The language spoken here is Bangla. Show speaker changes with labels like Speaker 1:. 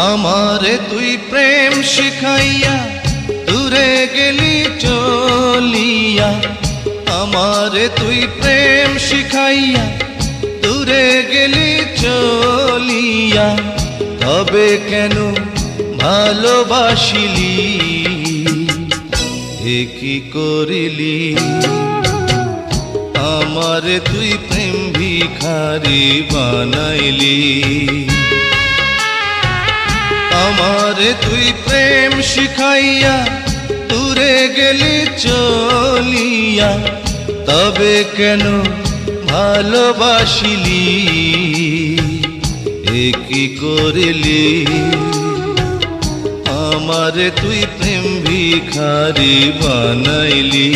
Speaker 1: আমারে তুই প্রেম শিখাইয়া দূরে গেলি চলিয়া, আমারে তুই প্রেম শিখাইয়া দূরে গেলি চলিয়া, তবে কেন ভালোবাসিলি, এ কি করিলি? আমারে তুই প্রেম ভিখারি বানাইলি, আমারে তুই প্রেম শিখাইয়া দূরে গেলি চলিয়া, তবে কেন ভালোবাসিলি, এ কি করিলি? আমারে তুই প্রেম ভিখারি বানাইলি।